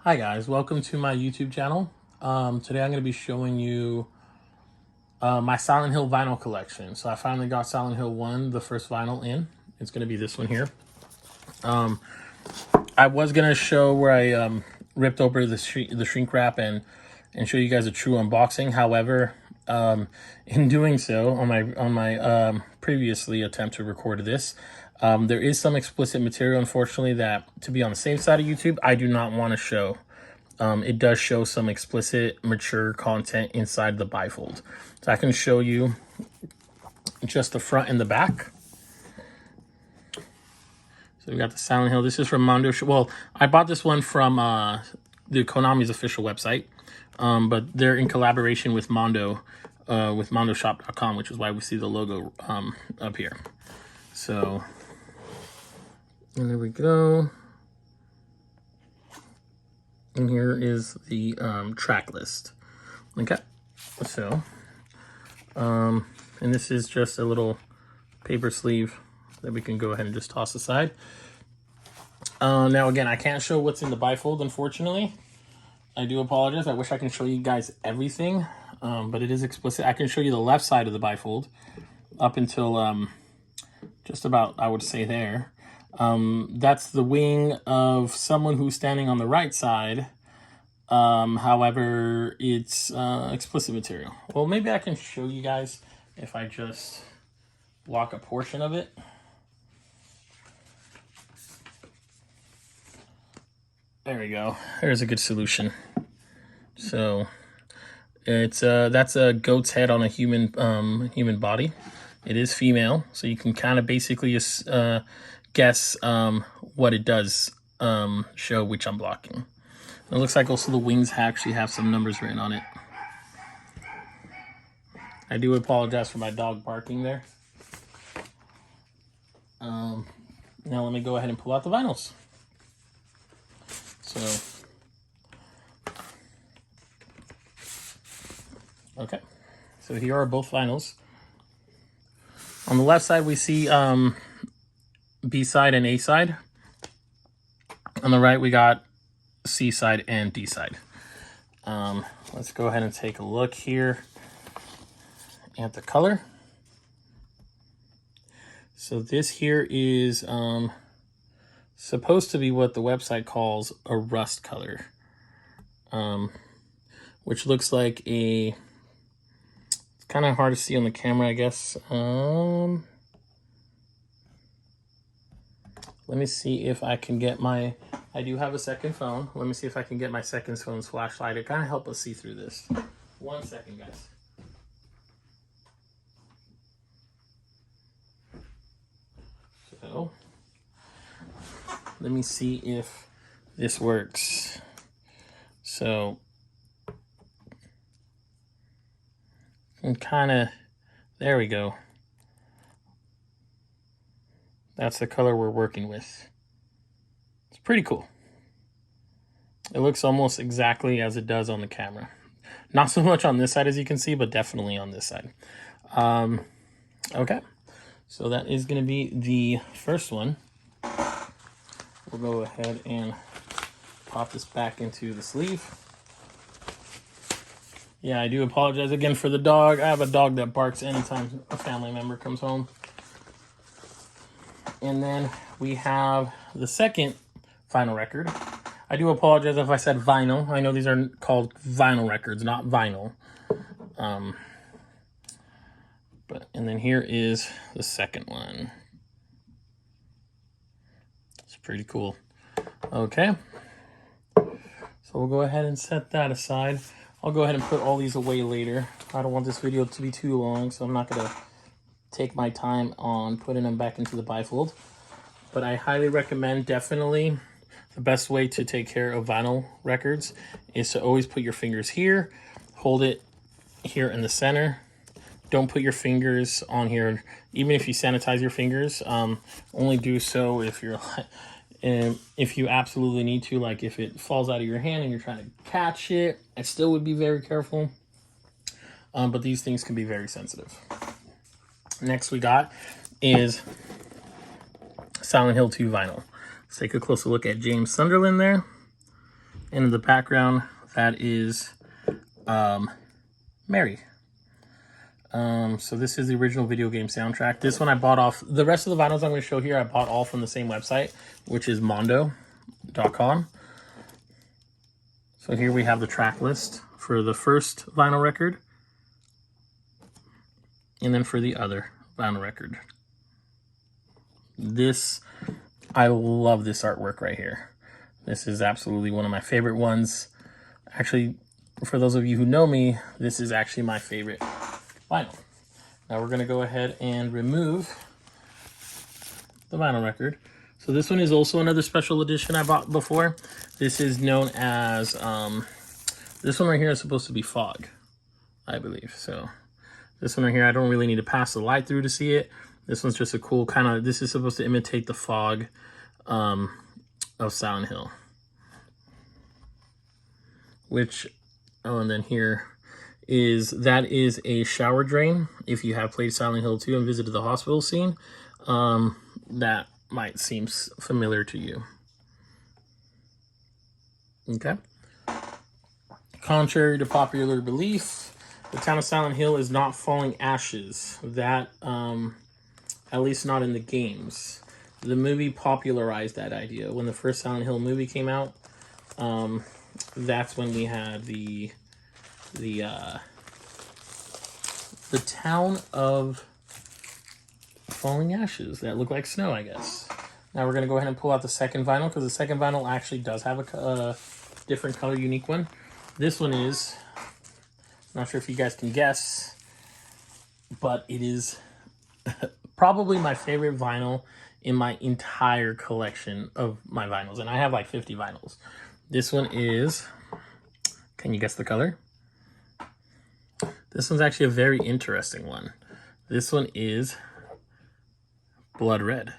Hi guys, welcome to my YouTube channel. Today I'm going to be showing you my Silent Hill vinyl collection. So I finally got Silent Hill 1, the first vinyl in. It's going to be this one here. I was going to show where I ripped over the shrink wrap and show you guys a true unboxing. However, in doing so, on my previously attempt to record this, there is some explicit material, unfortunately, that to be on the safe side of YouTube, I do not want to show. It does show some explicit, mature content inside the bifold. So I can show you just the front and the back. So we got the Silent Hill. This is from Mondo. Well, I bought this one from the Konami's official website, but they're in collaboration with Mondo, with mondoshop.com, which is why we see the logo up here. So, and there we go. And here is the track list. Okay, so, and this is just a little paper sleeve that we can go ahead and just toss aside. Now, again, I can't show what's in the bifold, unfortunately. I do apologize. I wish I can show you guys everything, but it is explicit. I can show you the left side of the bifold up until just about, I would say, there. That's the wing of someone who's standing on the right side. However, it's explicit material. Well, maybe I can show you guys if I just block a portion of it. There we go. There's a good solution. So it's that's a goat's head on a human body. It is female, so you can kind of basically guess what it does show, which I'm blocking. It looks like also the wings actually have some numbers written on it. I do apologize for my dog barking there. Now let me go ahead and pull out the vinyls. So, okay. So here are both vinyls. On the left side, we see B side and A side. On the right, we got C side and D side. Let's go ahead and take a look here at the color. So this here is supposed to be what the website calls a rust color, which looks like a, it's kind of hard to see on the camera, I guess. Let me see if I can get my, I do have a second phone. Let me see if I can get my second phone's flashlight to kind of help us see through this. 1 second, guys. So, let me see if this works. So, and kind of, there we go. That's the color we're working with. It's pretty cool. It looks almost exactly as it does on the camera. Not so much on this side as you can see, but definitely on this side. Okay, so that is going to be the first one. We'll go ahead and pop this back into the sleeve. Yeah, I do apologize again for the dog. I have a dog that barks anytime a family member comes home. And then we have the second vinyl record. I do apologize if I said vinyl. I know these are called vinyl records, not vinyl. And then here is the second one. It's pretty cool. Okay. So we'll go ahead and set that aside. I'll go ahead and put all these away later. I don't want this video to be too long, so I'm not going to take my time on putting them back into the bifold. But I highly recommend, definitely, the best way to take care of vinyl records is to always put your fingers here, hold it here in the center. Don't put your fingers on here. Even if you sanitize your fingers, only do so if you're, if you absolutely need to. Like if it falls out of your hand and you're trying to catch it, I still would be very careful. But these things can be very sensitive. Next we got is Silent Hill 2 vinyl. Let's take a closer look at James Sunderland there. And in the background, that is Mary. So this is the original video game soundtrack. This one I bought off, the rest of the vinyls I'm going to show here, I bought all from the same website, which is mondo.com. So here we have the track list for the first vinyl record, and then for the other vinyl record. This, I love this artwork right here. This is absolutely one of my favorite ones. Actually, for those of you who know me, this is actually my favorite vinyl. Now we're going to go ahead and remove the vinyl record. So this one is also another special edition I bought before. This is known as, this one right here is supposed to be fog, I believe. So this one right here, I don't really need to pass the light through to see it. This one's just a cool kind of, this is supposed to imitate the fog of Silent Hill. Which, oh, and then here is, that is a shower drain. If you have played Silent Hill 2 and visited the hospital scene, that might seem familiar to you. Okay. Contrary to popular belief, the town of Silent Hill is not falling ashes. That, at least not in the games. The movie popularized that idea. When the first Silent Hill movie came out, that's when we had the town of falling ashes that look like snow, I guess. Now we're going to go ahead and pull out the second vinyl, because the second vinyl actually does have a different color, unique one. This one is, not sure if you guys can guess, but it is probably my favorite vinyl in my entire collection of my vinyls. And I have like 50 vinyls. This one is, can you guess the color? This one's actually a very interesting one. This one is blood red.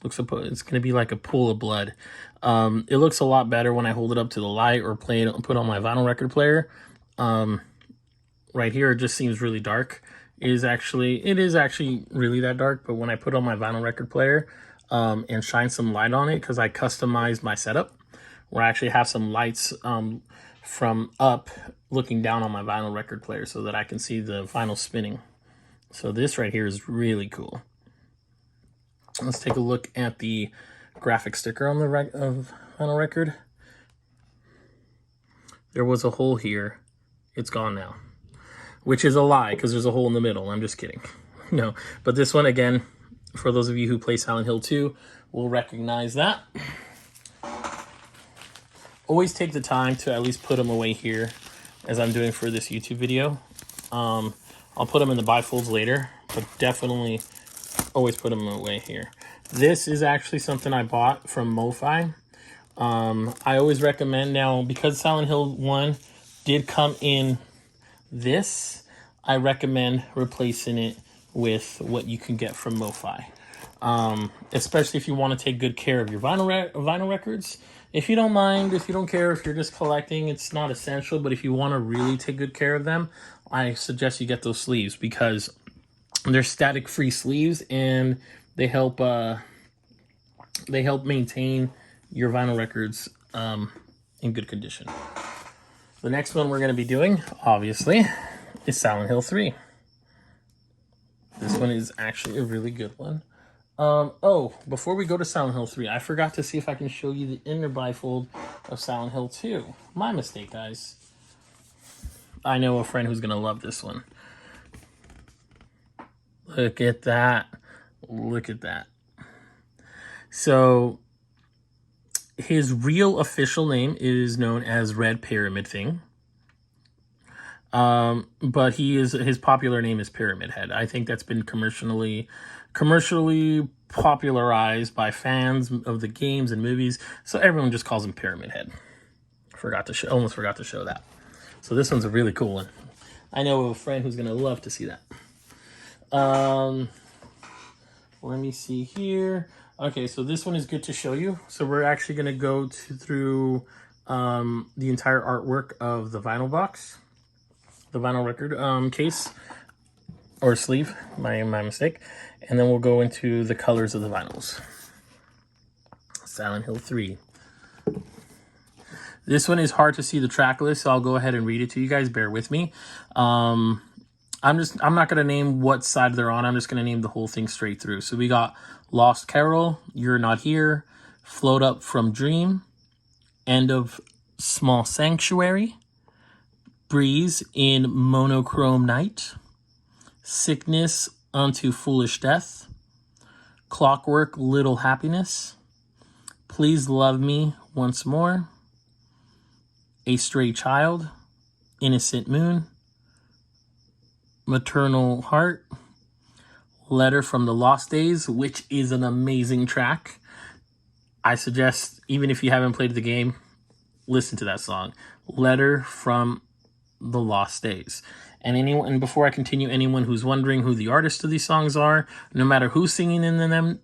It's going to be like a pool of blood. It looks a lot better when I hold it up to the light or play it, put on my vinyl record player. Right here, it just seems really dark. It is actually really that dark, but when I put on my vinyl record player and shine some light on it, because I customized my setup, where I actually have some lights from up looking down on my vinyl record player so that I can see the vinyl spinning. So this right here is really cool. Let's take a look at the graphic sticker on the vinyl record. There was a hole here. It's gone now. Which is a lie, because there's a hole in the middle. I'm just kidding. No, but this one, again, for those of you who play Silent Hill 2, will recognize that. Always take the time to at least put them away here, as I'm doing for this YouTube video. I'll put them in the bifolds later, but definitely always put them away here. This is actually something I bought from MoFi. I always recommend now, because Silent Hill 1 did come in this, I recommend replacing it with what you can get from MoFi. Especially if you want to take good care of your vinyl records. If you don't mind, if you don't care, if you're just collecting, it's not essential. But if you want to really take good care of them, I suggest you get those sleeves, because they're static-free sleeves and they help maintain your vinyl records in good condition. The next one we're going to be doing, obviously, is Silent Hill 3. This one is actually a really good one. Oh, before we go to Silent Hill 3, I forgot to see if I can show you the inner bifold of Silent Hill 2. My mistake, guys. I know a friend who's going to love this one. Look at that. Look at that. So, his real official name is known as Red Pyramid Thing. But his popular name is Pyramid Head. I think that's been commercially popularized by fans of the games and movies, so everyone just calls him Pyramid Head. Almost forgot to show that. So this one's a really cool one. I know a friend who's gonna love to see that. Let me see here. Okay, so this one is good to show you. So we're actually gonna go through the entire artwork of the vinyl box, the vinyl record case or sleeve, my mistake, and then we'll go into the colors of the vinyls. Silent Hill 3. This one is hard to see the track list, so I'll go ahead and read it to you guys. Bear with me. I'm not going to name what side they're on. I'm just going to name the whole thing straight through. So we got Lost Carol, You're Not Here, Float Up from Dream, End of Small Sanctuary, Breeze in Monochrome Night, Sickness Unto Foolish Death, Clockwork Little Happiness, Please Love Me Once More, A Stray Child, Innocent Moon, Maternal Heart, Letter from the Lost Days, which is an amazing track. I suggest, even if you haven't played the game, listen to that song. Letter from the Lost Days. And before I continue, anyone who's wondering who the artists of these songs are, no matter who's singing in them,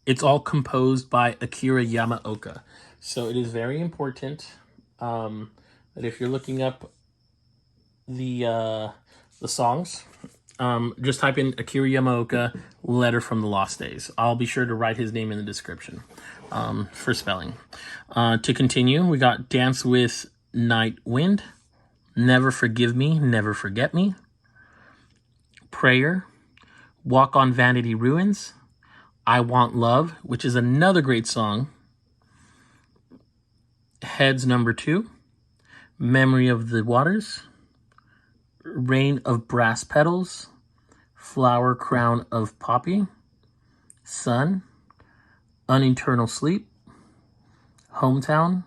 it's all composed by Akira Yamaoka. So it is very important that if you're looking up the songs, just type in Akira Yamaoka, Letter from the Lost Days. I'll be sure to write his name in the description for spelling. To continue, we got Dance with Night Wind, Never Forgive Me, Never Forget Me, Prayer, Walk on Vanity Ruins, I Want Love, which is another great song, Heads Number 2, Memory of the Waters, Rain of Brass Petals, Flower Crown of Poppy, Sun, Uneternal Sleep, Hometown,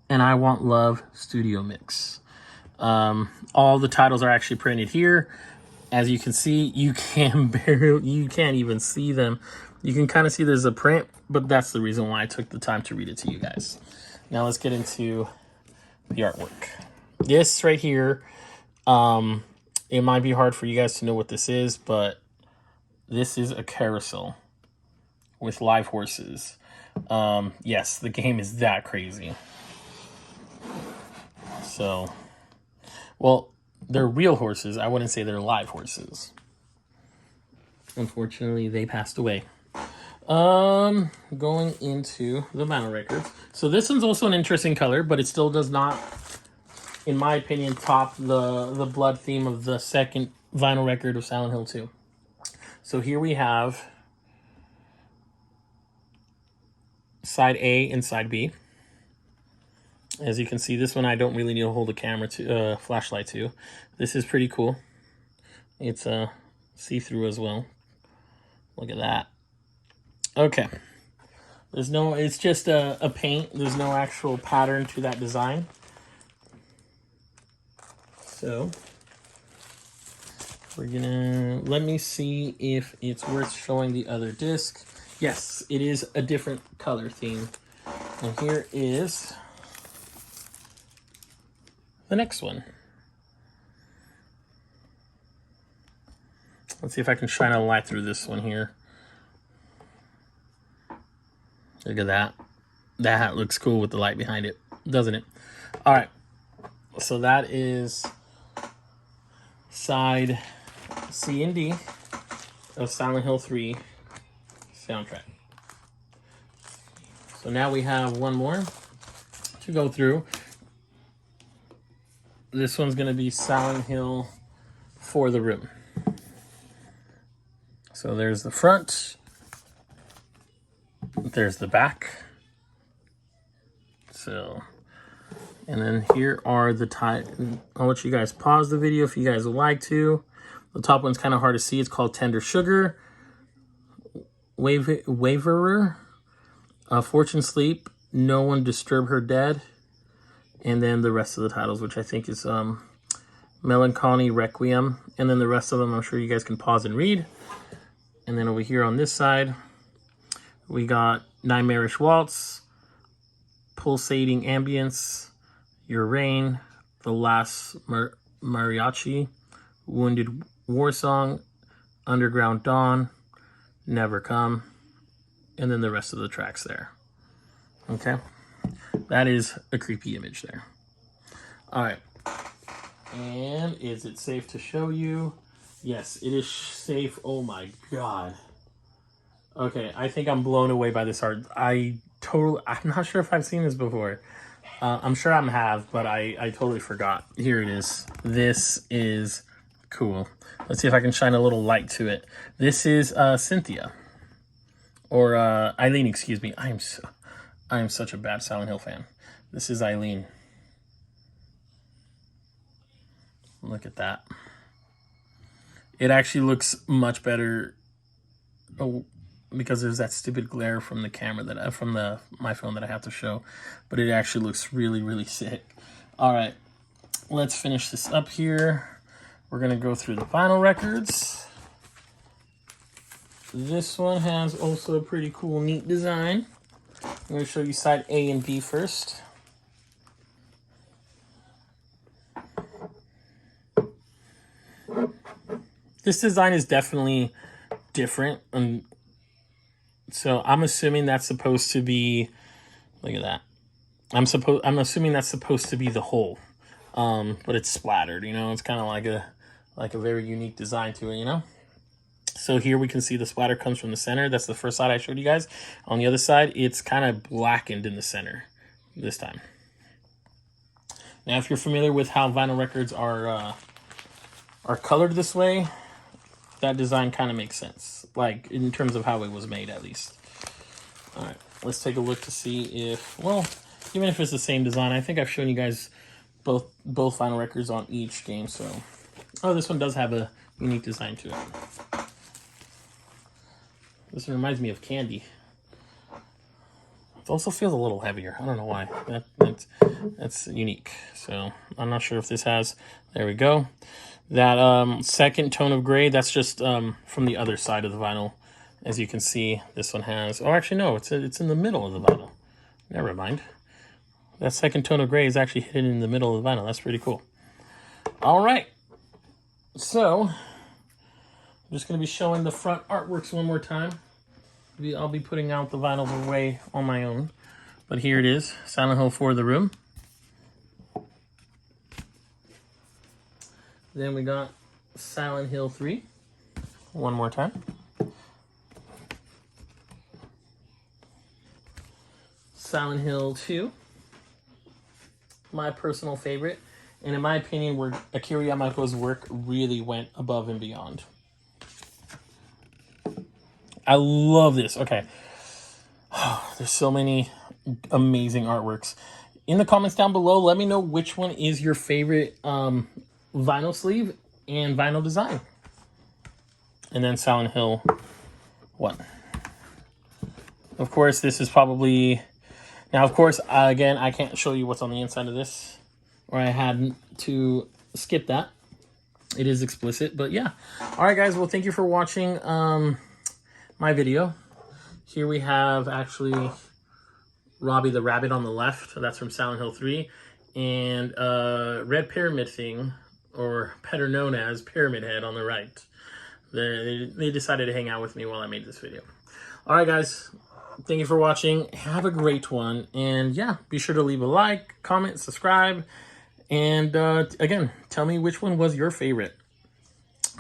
and I Want Love Studio Mix. All the titles are actually printed here. As you can see, you can't even see them. You can kind of see there's a print, but that's the reason why I took the time to read it to you guys. Now let's get into the artwork. This right here, it might be hard for you guys to know what this is, but this is a carousel with live horses. Yes, the game is that crazy. So, well, they're real horses. I wouldn't say they're live horses. Unfortunately, they passed away. Going into the vinyl records. So this one's also an interesting color, but it still does not, in my opinion, top the blood theme of the second vinyl record of Silent Hill 2. So here we have side A and side B. As you can see, this one I don't really need to hold a camera to, flashlight to. This is pretty cool. It's see-through as well. Look at that. Okay. It's just a paint. There's no actual pattern to that design. So we're gonna, let me see if it's worth showing the other disc. Yes, it is a different color theme. And here is the next one. Let's see if I can shine a light through this one here. Look at that. That looks cool with the light behind it, doesn't it? All right. So that is side C and D of Silent Hill 3 soundtrack. So now we have one more to go through. This one's going to be Silent Hill For the Room. So there's the front. There's the back. So, and then here are the I'll let you guys pause the video if you guys would like to. The top one's kind of hard to see. It's called Tender Sugar, Waverer, Fortune Sleep, No One Disturb Her Dead, and then the rest of the titles, which I think is Melancholy Requiem, and then the rest of them I'm sure you guys can pause and read. And then over here on this side, we got Nightmarish Waltz, Pulsating Ambience, Your Rain, The Last Mariachi, Wounded War Song, Underground Dawn, Never Come, and then the rest of the tracks there. Okay? That is a creepy image there. All right. And is it safe to show you? Yes, it is safe. Oh my God. Okay, I think I'm blown away by this art. I'm not sure if I've seen this before. I'm sure I have, but I totally forgot. Here it is. This is cool. Let's see if I can shine a little light to it. This is Cynthia. Or Eileen, excuse me. I am such a bad Silent Hill fan. This is Eileen. Look at that. It actually looks much better. Oh, because there's that stupid glare from the camera that from my phone that I have to show, but it actually looks really, really sick. All right, let's finish this up here. We're gonna go through the vinyl records. This one has also a pretty cool, neat design. I'm gonna show you side A and B first. This design is definitely different, and so I'm assuming that's supposed to be, look at that. I'm assuming that's supposed to be the hole, but it's splattered. You know, it's kind of like a very unique design to it. You know. So here we can see the splatter comes from the center. That's the first side I showed you guys. On the other side, it's kind of blackened in the center this time. Now, if you're familiar with how vinyl records are colored this way, that design kind of makes sense, like in terms of how it was made, at least. All right, let's take a look to see if, well, even if it's the same design, I think I've shown you guys both vinyl records on each game. So, oh, this one does have a unique design to it. This one reminds me of Candy. It also feels a little heavier. I don't know why. That's unique. So I'm not sure if this has. There we go. That second tone of gray, that's just from the other side of the vinyl. As you can see, this one has, oh, actually, no, it's in the middle of the vinyl. Never mind. That second tone of gray is actually hidden in the middle of the vinyl. That's pretty cool. All right. So, I'm just going to be showing the front artworks one more time. I'll be putting out the vinyls away on my own. But here it is, Silent Hill 4 The Room. Then we got Silent Hill 3, one more time. Silent Hill 2, my personal favorite, and in my opinion, where Akira Yamaoka's work really went above and beyond. I love this. Okay, there's so many amazing artworks. In the comments down below, let me know which one is your favorite vinyl sleeve and vinyl design. And then Silent Hill 1. Of course, this is probably... Now, of course, again, I can't show you what's on the inside of this, or I had to skip that. It is explicit, but yeah. All right, guys. Well, thank you for watching my video. Here we have actually Robbie the Rabbit on the left. That's from Silent Hill 3. And Red Pyramid Thing, or better known as Pyramid Head, on the right. They decided to hang out with me while I made this video. All right, guys. Thank you for watching. Have a great one. And yeah, be sure to leave a like, comment, subscribe. And again, tell me which one was your favorite.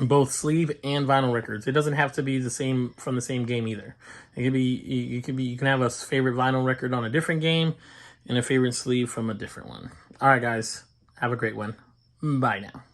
Both sleeve and vinyl records. It doesn't have to be the same from the same game either. It could be you can have a favorite vinyl record on a different game and a favorite sleeve from a different one. All right, guys. Have a great one. Bye now.